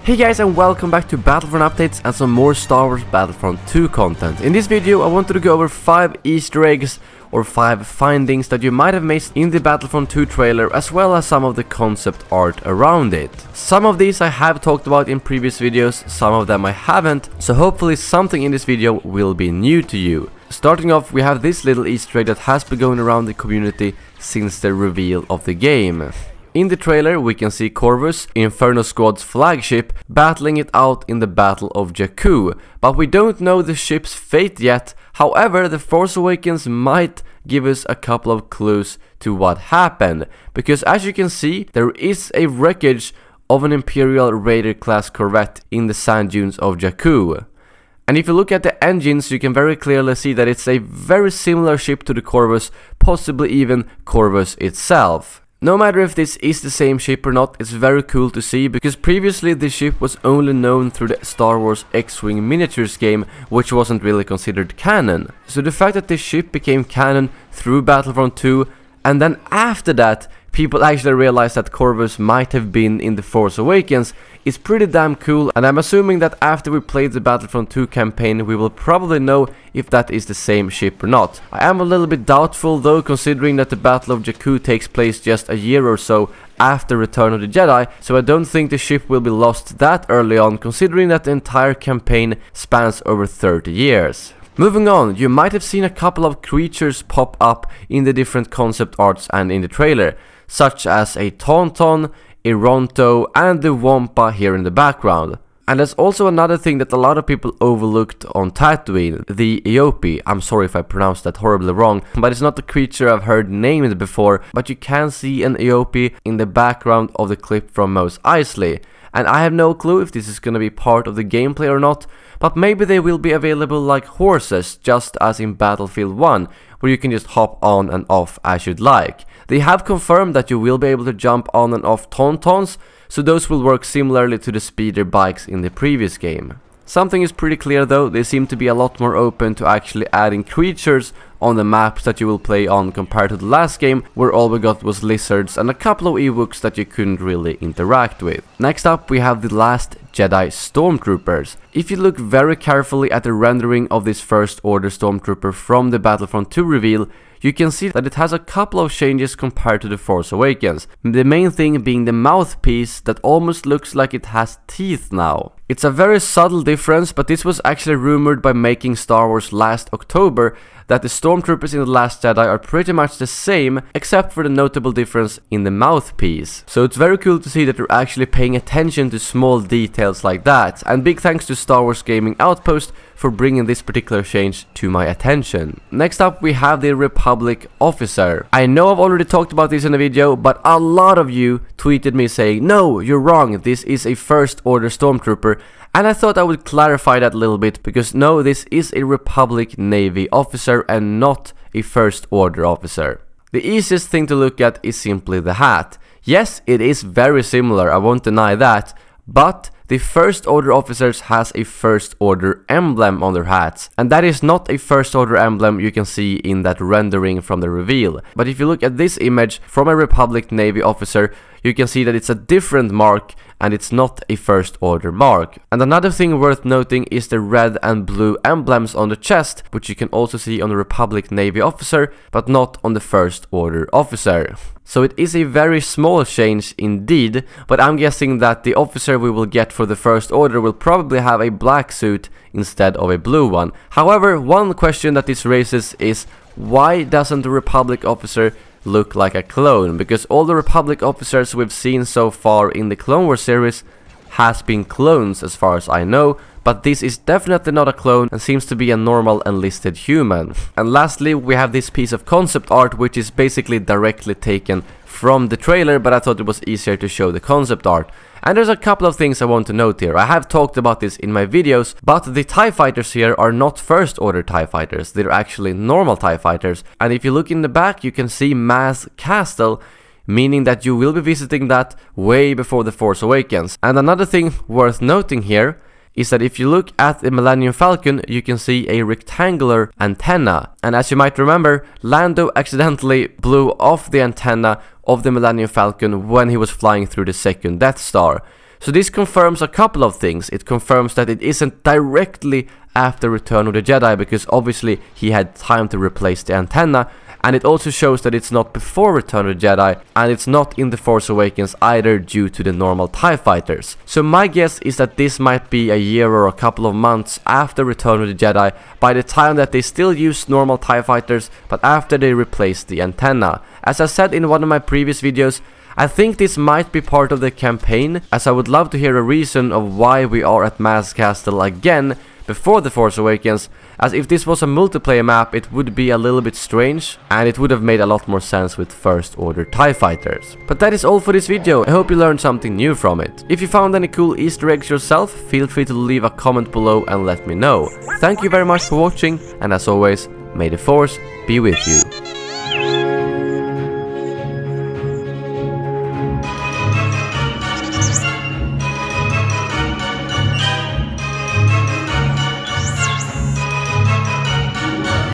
Hey guys, and welcome back to Battlefront updates and some more Star Wars Battlefront 2 content. In this video I wanted to go over 5 Easter eggs or 5 findings that you might have missed in the Battlefront 2 trailer, as well as some of the concept art around it. Some of these I have talked about in previous videos, some of them I haven't, so hopefully something in this video will be new to you. Starting off, we have this little Easter egg that has been going around the community since the reveal of the game. In the trailer we can see Corvus, Inferno Squad's flagship, battling it out in the Battle of Jakku, but we don't know the ship's fate yet. However, The Force Awakens might give us a couple of clues to what happened, because as you can see there is a wreckage of an Imperial Raider class corvette in the sand dunes of Jakku. And if you look at the engines, you can very clearly see that it's a very similar ship to the Corvus, possibly even Corvus itself. No matter if this is the same ship or not, it's very cool to see, because previously the ship was only known through the Star Wars X-Wing miniatures game, which wasn't really considered canon. So the fact that this ship became canon through Battlefront 2, and then after that people actually realized that Corvus might have been in The Force Awakens, is pretty damn cool, and I'm assuming that after we played the Battlefront 2 campaign we will probably know if that is the same ship or not. I am a little bit doubtful though, considering that the Battle of Jakku takes place just a year or so after Return of the Jedi, so I don't think the ship will be lost that early on, considering that the entire campaign spans over 30 years. Moving on, you might have seen a couple of creatures pop up in the different concept arts and in the trailer, such as a Tauntaun, a Ronto, and the Wampa here in the background. And there's also another thing that a lot of people overlooked on Tatooine, the Eope. I'm sorry if I pronounced that horribly wrong, but it's not a creature I've heard named before, but you can see an Eope in the background of the clip from Mos Eisley. And I have no clue if this is gonna be part of the gameplay or not, but maybe they will be available like horses, just as in Battlefield 1, where you can just hop on and off as you'd like. They have confirmed that you will be able to jump on and off Tauntauns, so those will work similarly to the speeder bikes in the previous game. Something is pretty clear though, they seem to be a lot more open to actually adding creatures on the maps that you will play on, compared to the last game where all we got was lizards and a couple of Ewoks that you couldn't really interact with. Next up we have the last Jedi stormtroopers. If you look very carefully at the rendering of this First Order stormtrooper from the Battlefront 2 reveal, you can see that it has a couple of changes compared to The Force Awakens. The main thing being the mouthpiece that almost looks like it has teeth now. It's a very subtle difference, but this was actually rumored by Making Star Wars last October, that the stormtroopers in The Last Jedi are pretty much the same, except for the notable difference in the mouthpiece. So it's very cool to see that they're actually paying attention to small details like that, and big thanks to Star Wars Gaming Outpost for bringing this particular change to my attention. Next up we have the Republic officer. I know I've already talked about this in a video, but a lot of you tweeted me saying, no, you're wrong, this is a First Order stormtrooper. And I thought I would clarify that a little bit, because no, this is a Republic Navy officer and not a First Order officer. The easiest thing to look at is simply the hat. Yes, it is very similar, I won't deny that, but the First Order officers has a First Order emblem on their hats, and that is not a First Order emblem you can see in that rendering from the reveal. But if you look at this image from a Republic Navy officer, you can see that it's a different mark and it's not a First Order mark. And another thing worth noting is the red and blue emblems on the chest, which you can also see on the Republic Navy officer, but not on the First Order officer. So it is a very small change indeed, but I'm guessing that the officer we will get for the First Order will probably have a black suit instead of a blue one. However, one question that this raises is, why doesn't the Republic officer look like a clone? Because all the Republic officers we've seen so far in the Clone Wars series has been clones as far as I know, but this is definitely not a clone and seems to be a normal enlisted human. And lastly we have this piece of concept art, which is basically directly taken from the trailer, but I thought it was easier to show the concept art. And there's a couple of things I want to note here. I have talked about this in my videos, but the TIE fighters here are not First Order TIE fighters, they're actually normal TIE fighters. And if you look in the back you can see Maz Castle, meaning that you will be visiting that way before The Force Awakens. And another thing worth noting here is that if you look at the Millennium Falcon, you can see a rectangular antenna. And as you might remember, Lando accidentally blew off the antenna of the Millennium Falcon when he was flying through the second Death Star. So this confirms a couple of things. It confirms that it isn't directly after Return of the Jedi, because obviously he had time to replace the antenna, and it also shows that it's not before Return of the Jedi, and it's not in The Force Awakens either due to the normal TIE fighters. So my guess is that this might be a year or a couple of months after Return of the Jedi, by the time that they still use normal TIE fighters, but after they replace the antenna. As I said in one of my previous videos, I think this might be part of the campaign, as I would love to hear a reason of why we are at Maz Castle again before The Force Awakens, as if this was a multiplayer map it would be a little bit strange, and it would have made a lot more sense with First Order TIE fighters. But that is all for this video. I hope you learned something new from it. If you found any cool Easter eggs yourself, feel free to leave a comment below and let me know. Thank you very much for watching, and as always, may the Force be with you.